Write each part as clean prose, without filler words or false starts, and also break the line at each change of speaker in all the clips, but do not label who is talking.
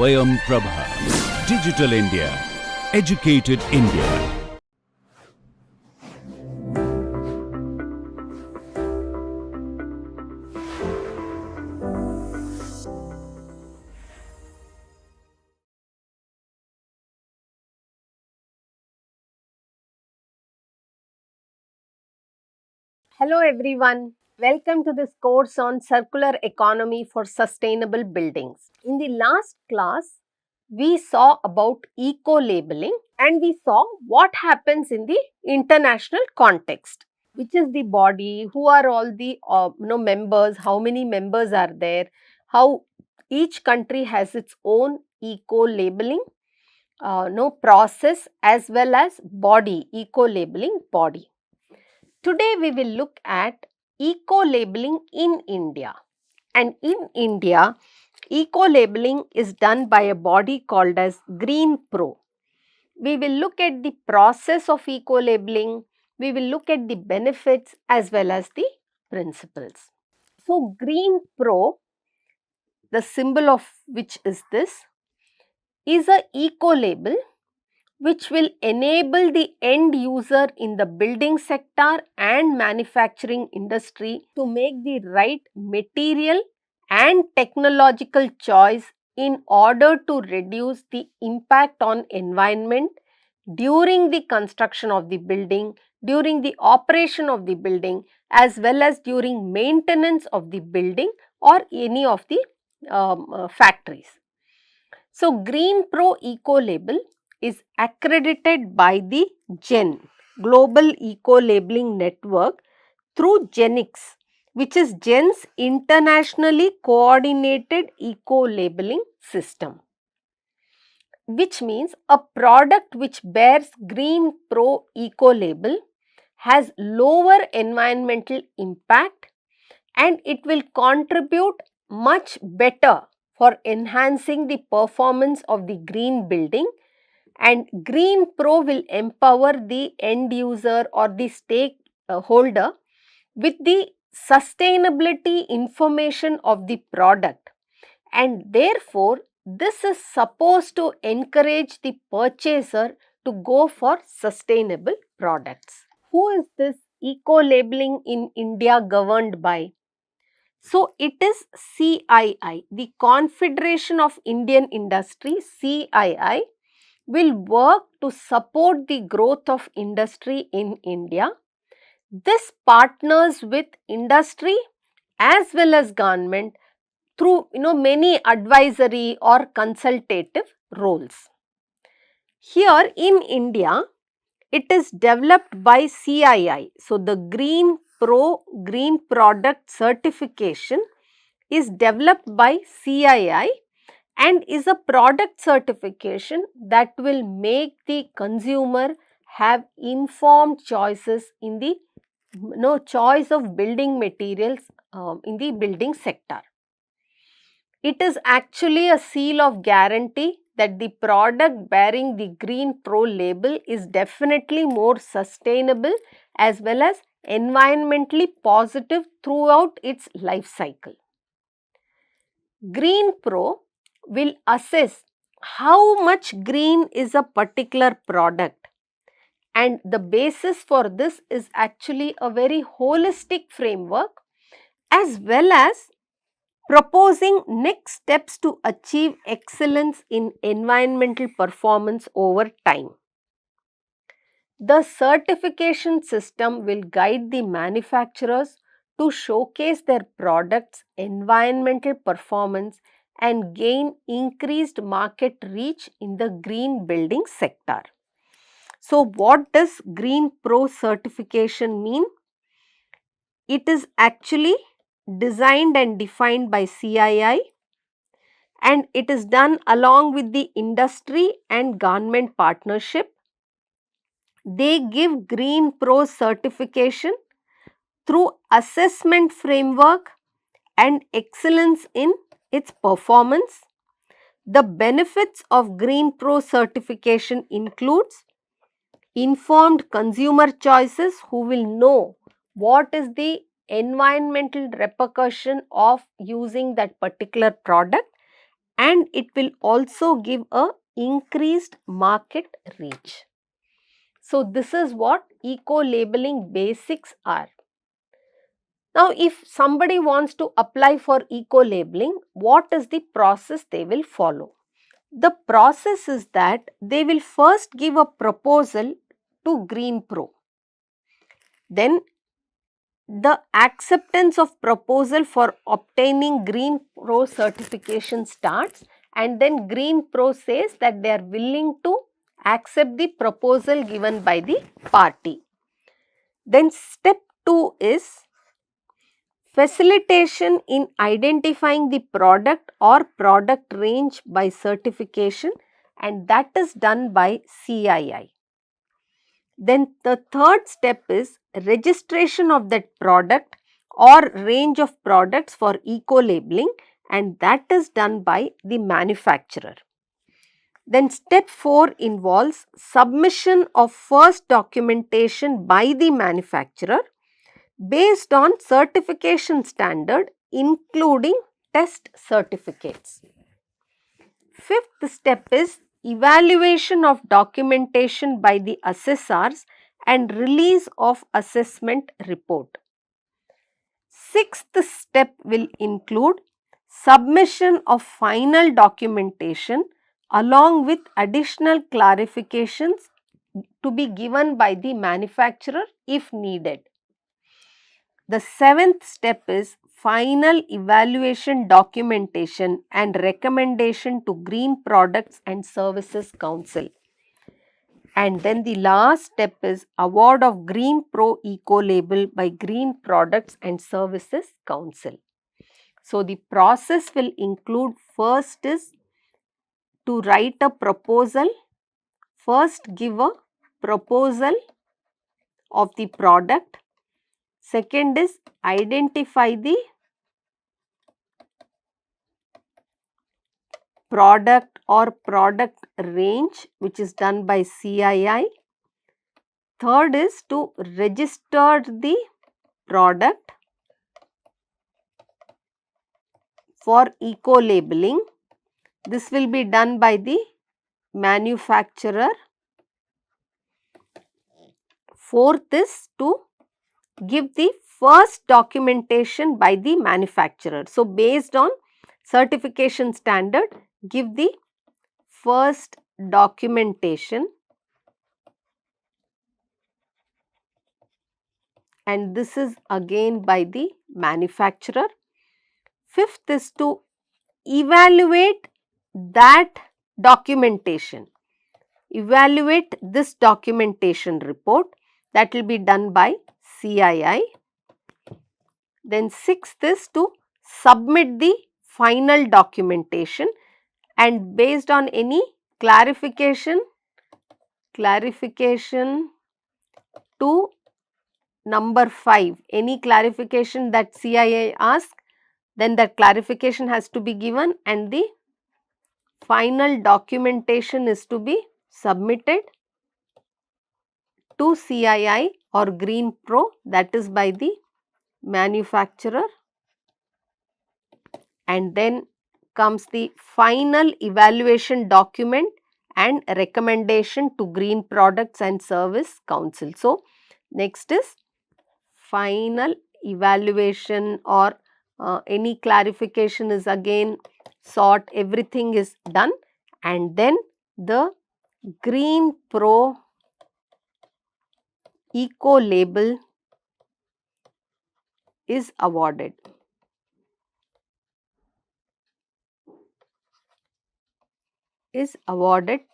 Swayam Prabha. Digital India. Educated India.
Hello everyone, welcome to this course on circular economy for sustainable buildings. In the last class, we saw about eco-labeling and we saw what happens in the international context. Which is the body, who are all the members, how many members are there, how each country has its own eco-labeling process as well as body, eco-labeling body. Today we will look at eco-labeling in India, and in India eco-labeling is done by a body called as Greenpro. We will look at the process of eco-labeling, we will look at the benefits as well as the principles. So Greenpro, the symbol of which is this, is a eco-label which will enable the end user in the building sector and manufacturing industry to make the right material and technological choice in order to reduce the impact on environment during the construction of the building, during the operation of the building, as well as during maintenance of the building or any of the factories. So, Greenpro Eco Label is accredited by the GEN, Global Eco Labeling Network, through GENIX, which is GEN's internationally coordinated eco labeling system, which means a product which bears Greenpro Eco label has lower environmental impact and it will contribute much better for enhancing the performance of the green building, and Greenpro will empower the end user or the stakeholder with the sustainability information of the product, and therefore this is supposed to encourage the purchaser to go for sustainable products. Who is this eco labeling in India governed by? So, it is CII, the Confederation of Indian Industry, CII, will work to support the growth of industry in India. This partners with industry as well as government through many advisory or consultative roles. Here in India, it is developed by CII. So, the Green Product Certification is developed by CII and is a product certification that will make the consumer have informed choices in the choice of building materials in the building sector. It is actually a seal of guarantee that the product bearing the Greenpro label is definitely more sustainable as well as environmentally positive throughout its life cycle. Greenpro will assess how much green is a particular product, and the basis for this is actually a very holistic framework as well as proposing next steps to achieve excellence in environmental performance over time. The certification system will guide the manufacturers to showcase their products' environmental performance and gain increased market reach in the green building sector. So, what does Greenpro certification mean? It is actually designed and defined by CII, and it is done along with the industry and government partnership. They give Greenpro certification through assessment framework and excellence in its performance. The benefits of Greenpro certification includes informed consumer choices who will know what is the environmental repercussion of using that particular product, and it will also give a increased market reach. So, this is what eco-labeling basics are. Now, if somebody wants to apply for eco-labeling, what is the process they will follow? The process is that they will first give a proposal to Greenpro. Then the acceptance of proposal for obtaining Greenpro certification starts, and then Greenpro says that they are willing to accept the proposal given by the party. Then step 2 is facilitation in identifying the product or product range by certification, and that is done by CII. Then the third step is registration of that product or range of products for eco-labeling, and that is done by the manufacturer. Then step 4 involves submission of first documentation by the manufacturer based on certification standard, including test certificates. Fifth step is evaluation of documentation by the assessors and release of assessment report. Sixth step will include submission of final documentation along with additional clarifications to be given by the manufacturer if needed. The seventh step is final evaluation documentation and recommendation to Green Products and Services Council. And then the last step is award of Greenpro Eco Label by Green Products and Services Council. So, the process will include, first is to write a proposal, first give a proposal of the product. Second is identify the product or product range, which is done by CII. Third is to register the product for eco-labeling. This will be done by the manufacturer. Fourth is to give the first documentation by the manufacturer. So, based on certification standard, give the first documentation, and this is again by the manufacturer. Fifth is to evaluate that documentation, evaluate this documentation report, that will be done by CII. Then sixth is to submit the final documentation, and based on any clarification to number 5, any clarification that CII asks, then that clarification has to be given and the final documentation is to be submitted to CII or Greenpro, that is by the manufacturer, and then comes the final evaluation document and recommendation to Green Products and Service Council. So, next is final evaluation or any clarification is again sought, everything is done, and then the Greenpro Eco Label is awarded.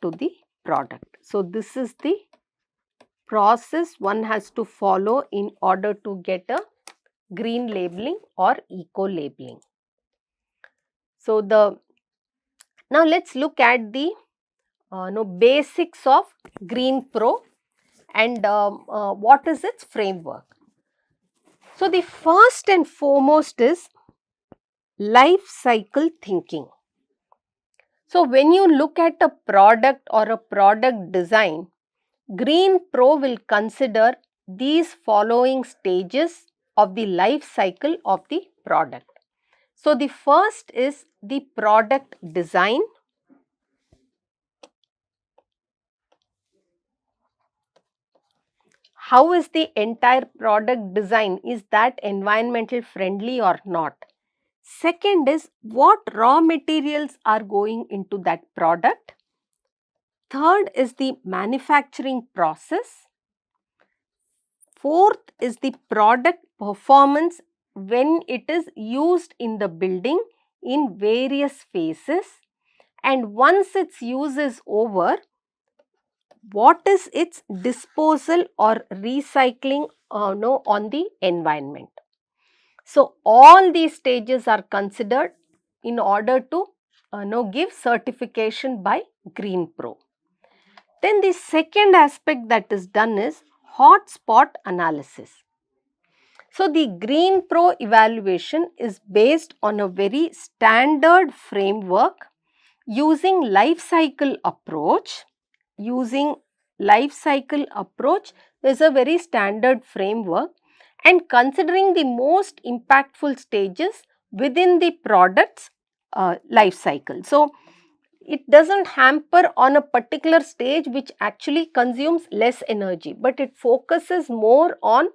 To the product. So, this is the process one has to follow in order to get a green labeling or eco labeling. So, now let us look at the basics of Greenpro and what is its framework. So, the first and foremost is life cycle thinking. So, when you look at a product or a product design, Greenpro will consider these following stages of the life cycle of the product. So, the first is the product design. How is the entire product design? Is that environmental friendly or not? Second is what raw materials are going into that product. Third is the manufacturing process. Fourth is the product performance when it is used in the building in various phases. And once its use is over, what is its disposal or recycling on the environment. So, all these stages are considered in order to give certification by Greenpro. Then the second aspect that is done is hotspot analysis. So, the Greenpro evaluation is based on a very standard framework using life cycle approach. Is a very standard framework, and considering the most impactful stages within the product's life cycle. So, it does not hamper on a particular stage which actually consumes less energy, but it focuses more on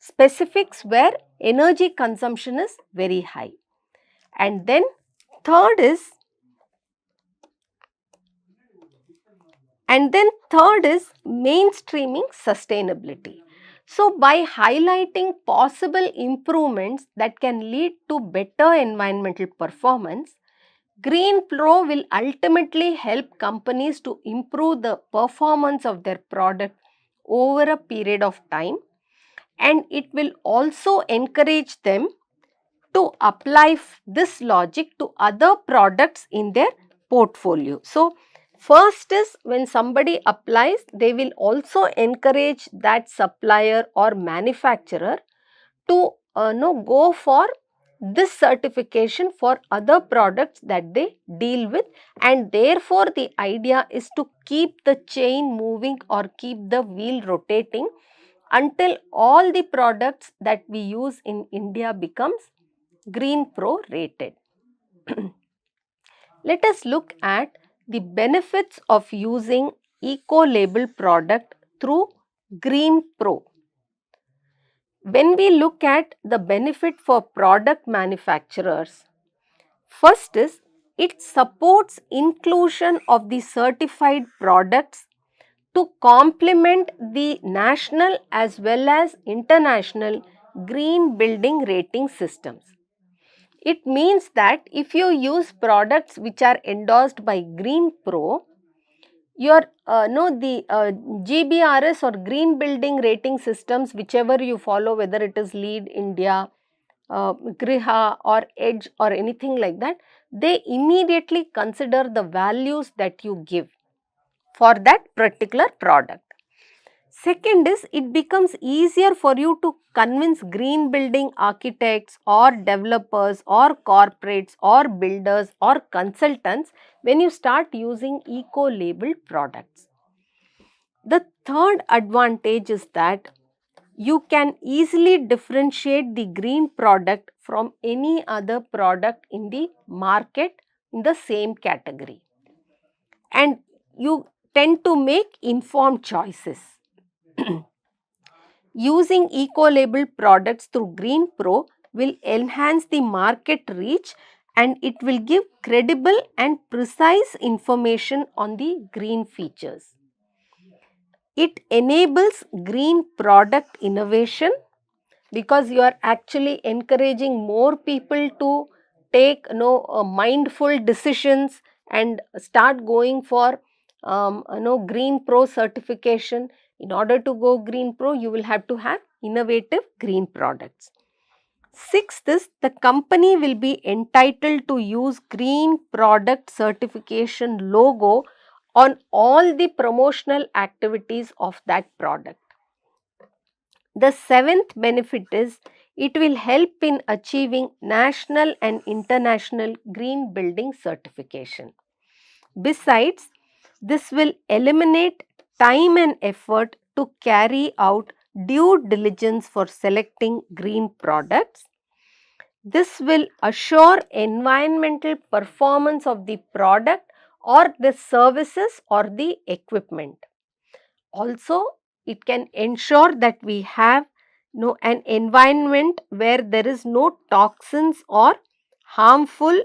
specifics where energy consumption is very high. And then third is mainstreaming sustainability. So, by highlighting possible improvements that can lead to better environmental performance, Greenpro will ultimately help companies to improve the performance of their product over a period of time, and it will also encourage them to apply this logic to other products in their portfolio. So, first is when somebody applies, they will also encourage that supplier or manufacturer to go for this certification for other products that they deal with, and therefore the idea is to keep the chain moving or keep the wheel rotating until all the products that we use in India becomes Greenpro rated. Let us look at the benefits of using eco-label product through Greenpro. When we look at the benefit for product manufacturers, first is it supports inclusion of the certified products to complement the national as well as international green building rating systems. It means that if you use products which are endorsed by Greenpro, your GBRS or green building rating systems, whichever you follow, whether it is LEED India, Griha or Edge or anything like that, they immediately consider the values that you give for that particular product. Second is it becomes easier for you to convince green building architects or developers or corporates or builders or consultants when you start using eco-labeled products. The third advantage is that you can easily differentiate the green product from any other product in the market in the same category, and you tend to make informed choices. Using eco-labeled products through Greenpro will enhance the market reach, and it will give credible and precise information on the green features. It enables green product innovation because you are actually encouraging more people to take mindful decisions and start going for Greenpro certification. In order to go Greenpro, you will have to have innovative green products. Sixth is the company will be entitled to use green product certification logo on all the promotional activities of that product. The seventh benefit is it will help in achieving national and international green building certification. Besides, this will eliminate time and effort to carry out due diligence for selecting green products. This will assure environmental performance of the product or the services or the equipment. Also, it can ensure that we have an environment where there is no toxins or harmful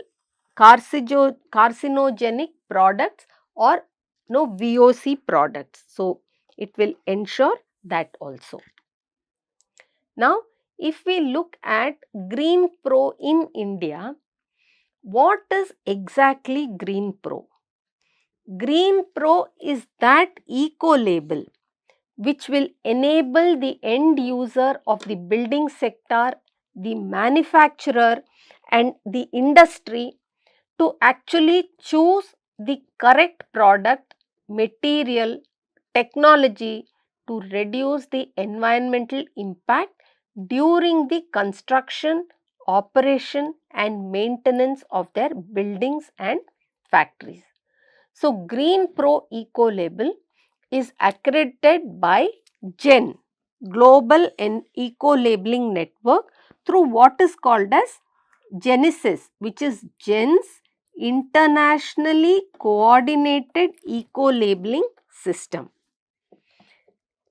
carcinogenic products or no VOC products. So, it will ensure that also. Now, if we look at Greenpro in India, what is exactly Greenpro? Greenpro is that eco-label which will enable the end user of the building sector, the manufacturer and the industry to actually choose the correct product, material, technology to reduce the environmental impact during the construction, operation and maintenance of their buildings and factories. So, Greenpro Eco Label is accredited by GEN, Global Eco Labeling Network, through what is called as Genesis, which is GEN's internationally coordinated eco labeling system.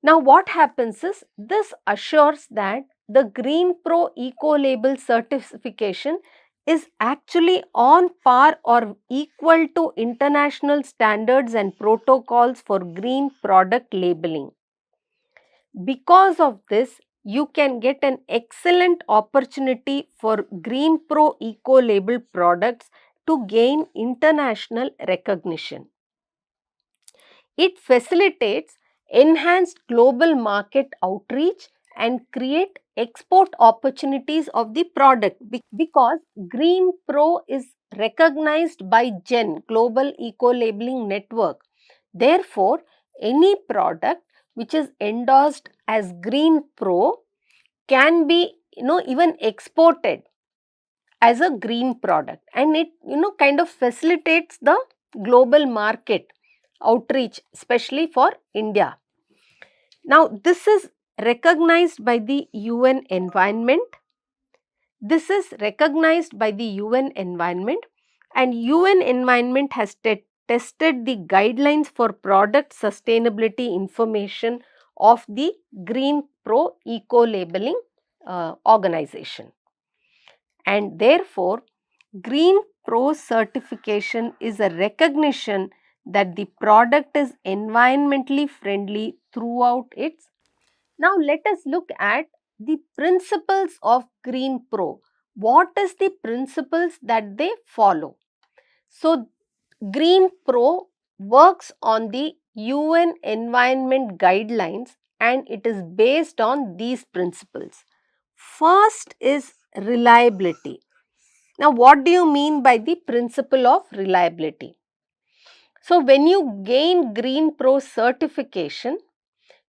Now, what happens is this assures that the Greenpro Eco Label certification is actually on par or equal to international standards and protocols for green product labeling. Because of this, you can get an excellent opportunity for Greenpro Eco Label products to gain international recognition. It facilitates enhanced global market outreach and create export opportunities of the product because Greenpro is recognized by GEN, Global Eco Labeling Network. Therefore, any product which is endorsed as Greenpro can be even exported as a green product, and it kind of facilitates the global market outreach, especially for India. Now, this is recognized by the UN Environment. This is recognized by the UN Environment, and UN Environment has tested the guidelines for product sustainability information of the Greenpro Eco Labeling organization. And therefore, Greenpro certification is a recognition that the product is environmentally friendly throughout its. Now, let us look at the principles of Greenpro. What is the principles that they follow? So, Greenpro works on the UN Environment Guidelines and it is based on these principles. First is reliability. Now, what do you mean by the principle of reliability? So, when you gain Greenpro certification,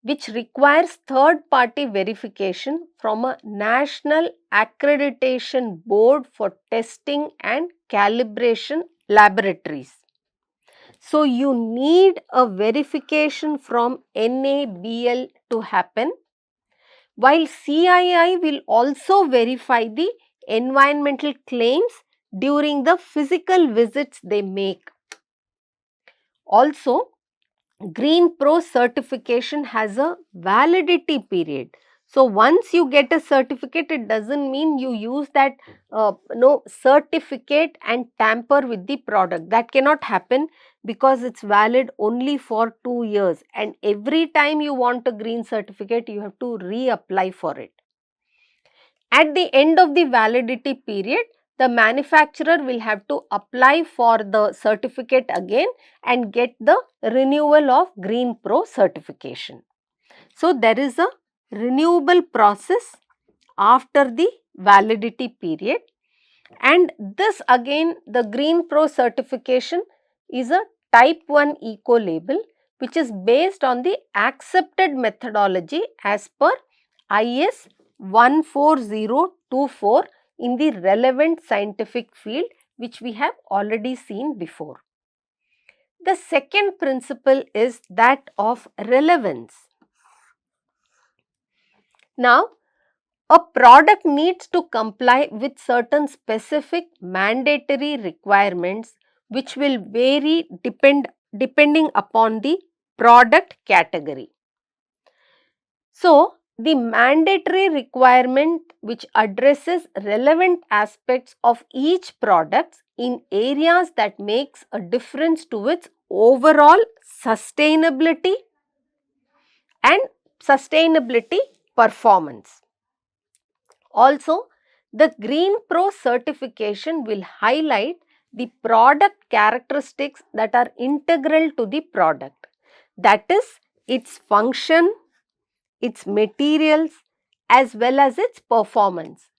which requires third-party verification from a national accreditation board for testing and calibration laboratories. So, you need a verification from NABL to happen, while CII will also verify the environmental claims during the physical visits they make. Also, Greenpro certification has a validity period. So, once you get a certificate, it doesn't mean you use that certificate and tamper with the product. That cannot happen because it's valid only for 2 years, and every time you want a green certificate, you have to reapply for it. At the end of the validity period, the manufacturer will have to apply for the certificate again and get the renewal of Greenpro certification. So, there is a renewable process after the validity period, and this again the Greenpro certification is a type 1 eco label which is based on the accepted methodology as per IS 14024 in the relevant scientific field, which we have already seen before. The second principle is that of relevance. Now, A product needs to comply with certain specific mandatory requirements which will vary depending upon the product category. So, the mandatory requirement which addresses relevant aspects of each product in areas that makes a difference to its overall sustainability and sustainability performance. Also, the Greenpro certification will highlight the product characteristics that are integral to the product, that is its function, its materials as well as its performance.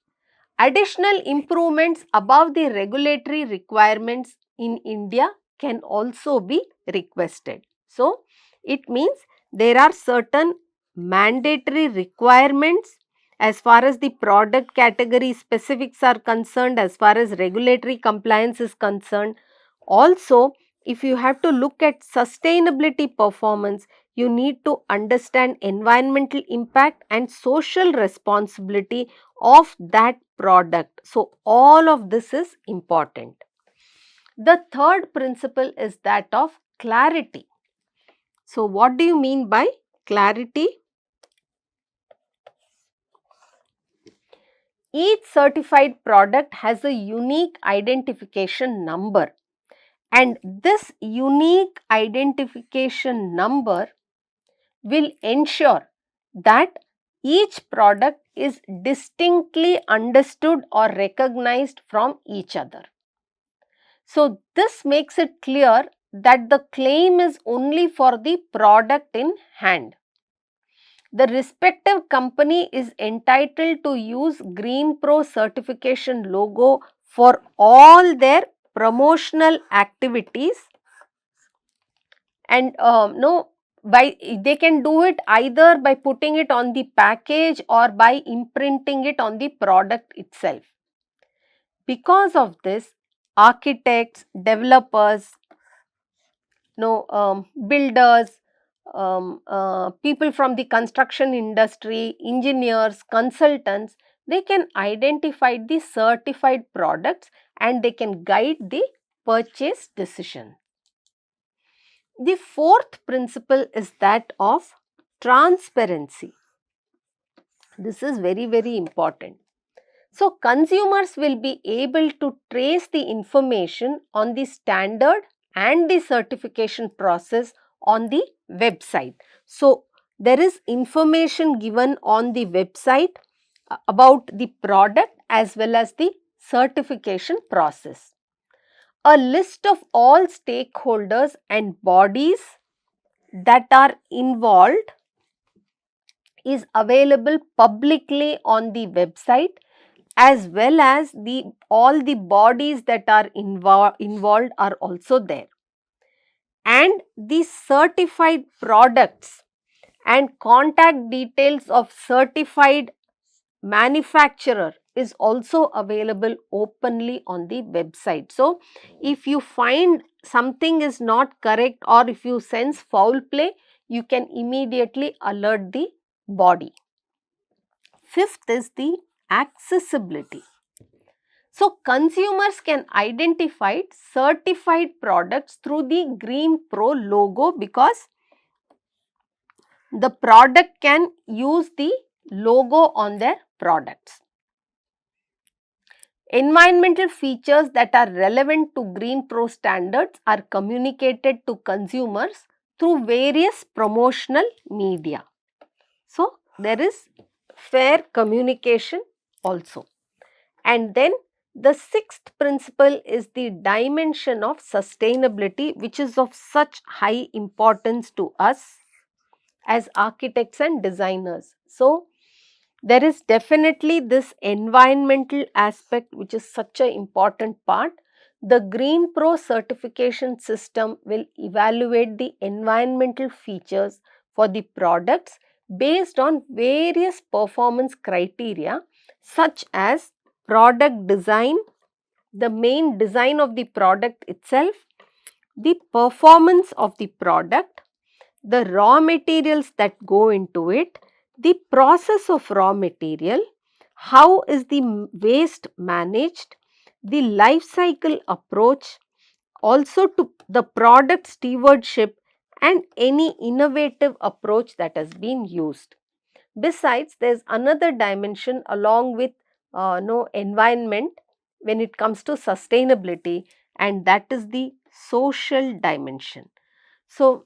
Additional improvements above the regulatory requirements in India can also be requested. So, it means there are certain mandatory requirements as far as the product category specifics are concerned, as far as regulatory compliance is concerned. Also, if you have to look at sustainability performance, you need to understand environmental impact and social responsibility of that product. So, all of this is important. The third principle is that of clarity. So, what do you mean by clarity? Each certified product has a unique identification number, and this unique identification number will ensure that each product is distinctly understood or recognized from each other. So, this makes it clear that the claim is only for the product in hand. The respective company is entitled to use Greenpro certification logo for all their promotional activities, and they can do it either by putting it on the package or by imprinting it on the product itself. Because of this, architects, developers, builders, people from the construction industry, engineers, consultants, they can identify the certified products and they can guide the purchase decision. The fourth principle is that of transparency. This is very, very important. So, consumers will be able to trace the information on the standard and the certification process on the website. So, there is information given on the website about the product as well as the certification process. A list of all stakeholders and bodies that are involved is available publicly on the website, as well as all the bodies that are involved are also there. And the certified products and contact details of certified manufacturer is also available openly on the website. So, if you find something is not correct or if you sense foul play, you can immediately alert the body. Fifth is the accessibility. So, consumers can identify certified products through the Greenpro logo because the product can use the logo on their products. Environmental features that are relevant to Greenpro standards are communicated to consumers through various promotional media. So, there is fair communication also. And then the sixth principle is the dimension of sustainability, which is of such high importance to us as architects and designers. So, there is definitely this environmental aspect which is such an important part. The Greenpro certification system will evaluate the environmental features for the products based on various performance criteria such as product design, the main design of the product itself, the performance of the product, the raw materials that go into it, the process of raw material, how is the waste managed, the life cycle approach, also to the product stewardship and any innovative approach that has been used. Besides, there is another dimension along with environment when it comes to sustainability, and that is the social dimension. So,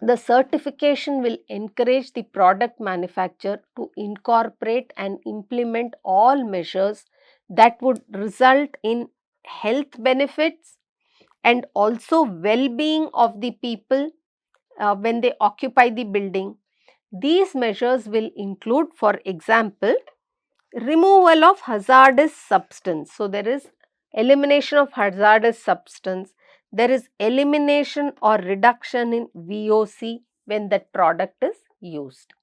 the certification will encourage the product manufacturer to incorporate and implement all measures that would result in health benefits and also well-being of the people when they occupy the building. These measures will include, for example, removal of hazardous substance. So, there is elimination of hazardous substance, there is elimination or reduction in VOC when that product is used.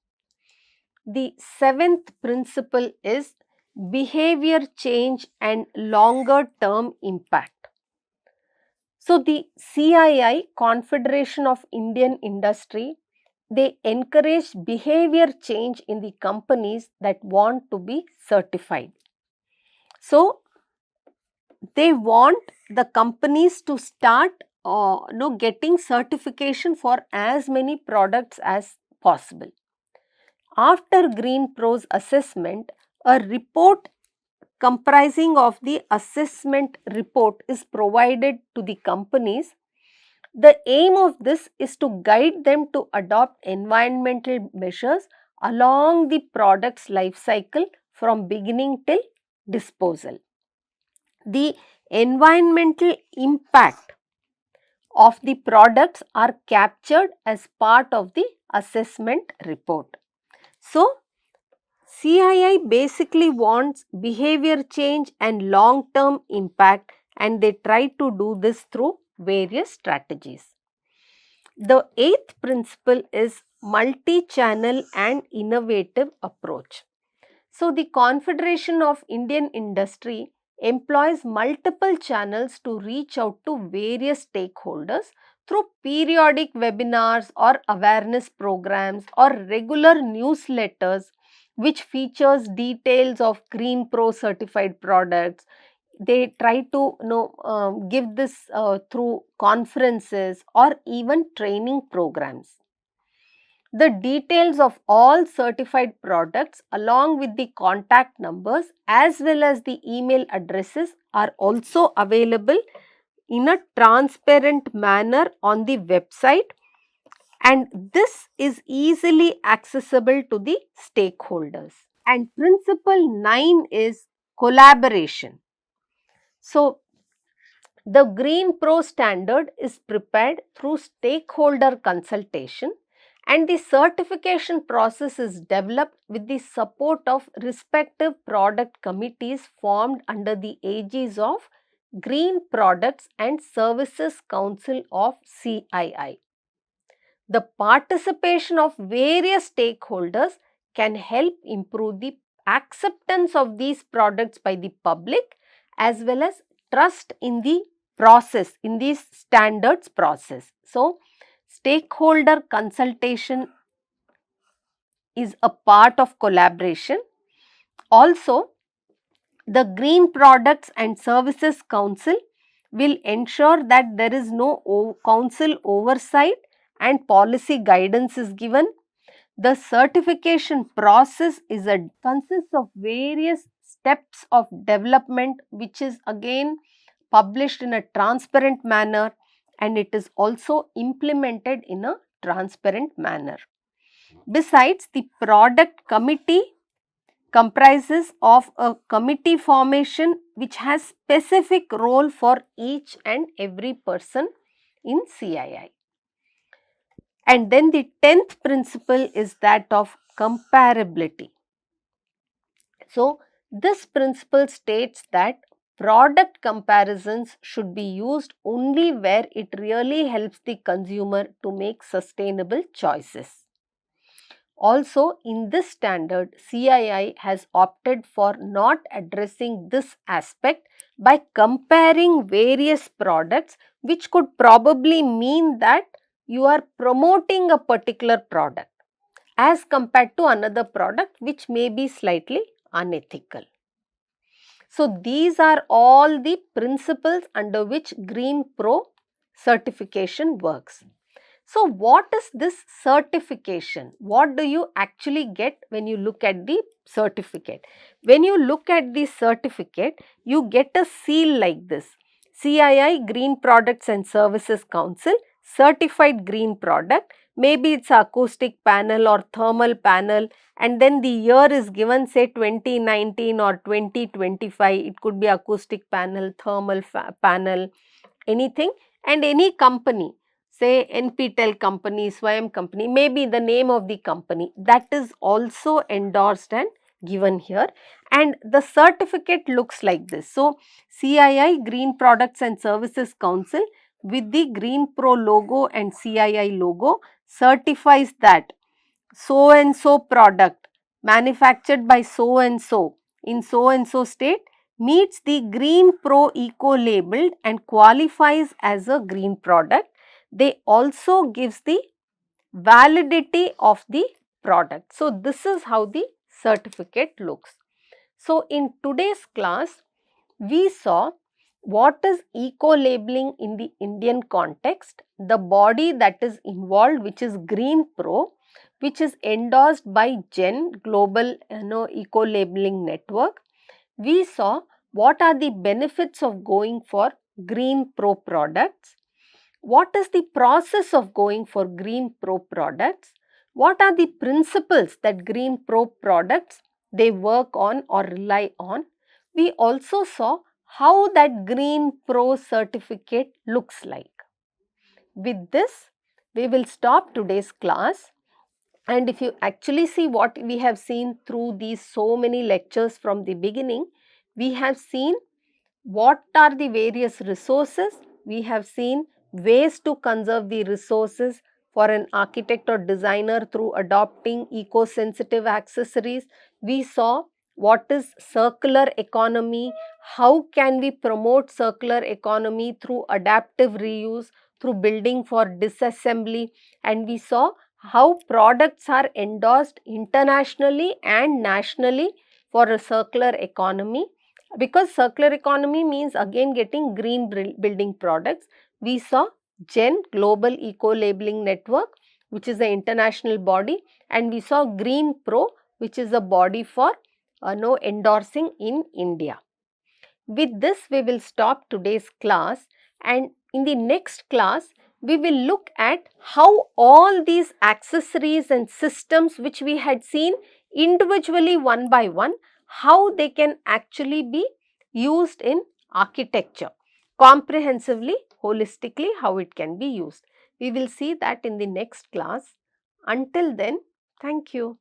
The seventh principle is behavior change and longer term impact. So, the CII, Confederation of Indian Industry, they encourage behavior change in the companies that want to be certified. So, they want the companies to start getting certification for as many products as possible. After Greenpro's assessment, a report comprising of the assessment report is provided to the companies. The aim of this is to guide them to adopt environmental measures along the product's life cycle from beginning till disposal. The environmental impact of the products are captured as part of the assessment report. So, CII basically wants behavior change and long term impact, and they try to do this through various strategies. The eighth principle is multi-channel and innovative approach. So, the Confederation of Indian Industry employs multiple channels to reach out to various stakeholders through periodic webinars or awareness programs or regular newsletters which features details of Greenpro certified products. They try to give this through conferences or even training programs. The details of all certified products along with the contact numbers as well as the email addresses are also available in a transparent manner on the website, and this is easily accessible to the stakeholders. And principle 9 is collaboration. So, the Greenpro standard is prepared through stakeholder consultation, and the certification process is developed with the support of respective product committees formed under the aegis of Green Products and Services Council of CII. The participation of various stakeholders can help improve the acceptance of these products by the public as well as trust in the process, in these standards process. So, stakeholder consultation is a part of collaboration. Also, the Green Products and Services Council will ensure that there is no council oversight and policy guidance is given. The certification process consists of various steps of development which is again published in a transparent manner, and it is also implemented in a transparent manner. Besides, the product committee comprises of a committee formation which has specific role for each and every person in CII. And then the 10th principle is that of comparability. So, this principle states that product comparisons should be used only where it really helps the consumer to make sustainable choices. Also, in this standard, CII has opted for not addressing this aspect by comparing various products, which could probably mean that you are promoting a particular product as compared to another product which may be slightly unethical. So, these are all the principles under which Greenpro certification works. So, what is this certification? What do you actually get when you look at the certificate? When you look at the certificate, you get a seal like this: CII Green Products and Services Council Certified Green Product. Maybe it's acoustic panel or thermal panel, and then the year is given, say 2019 or 2025. It could be acoustic panel, thermal panel, anything, and any company, say NPTEL company, Swayam company, maybe the name of the company, that is also endorsed and given here, and the certificate looks like this. So, CII Green Products and Services Council with the Greenpro logo and CII logo certifies that so and so product manufactured by so and so in so and so state meets the Greenpro eco labeled and qualifies as a green product. They also gives the validity of the product. So, this is how the certificate looks. So, in today's class, we saw what is eco labeling in the Indian context, the body that is involved, which is Greenpro, which is endorsed by GEN, Global Eco Labeling Network. We saw what are the benefits of going for Greenpro products. What is the process of going for Greenpro products? What are the principles that Greenpro products they work on or rely on? We also saw how that Greenpro certificate looks like. With this, we will stop today's class. And if you actually see what we have seen through these so many lectures from the beginning, we have seen what are the various resources, we have seen ways to conserve the resources for an architect or designer through adopting eco-sensitive accessories. We saw what is circular economy, how can we promote circular economy through adaptive reuse, through building for disassembly, and we saw how products are endorsed internationally and nationally for a circular economy. Because circular economy means again getting green building products. We saw GEN, Global Eco Labeling Network, which is an international body, and we saw Greenpro, which is a body for endorsing in India. With this, we will stop today's class, and in the next class, we will look at how all these accessories and systems which we had seen individually one by one, how they can actually be used in architecture, comprehensively, holistically, how it can be used. We will see that in the next class. Until then, thank you.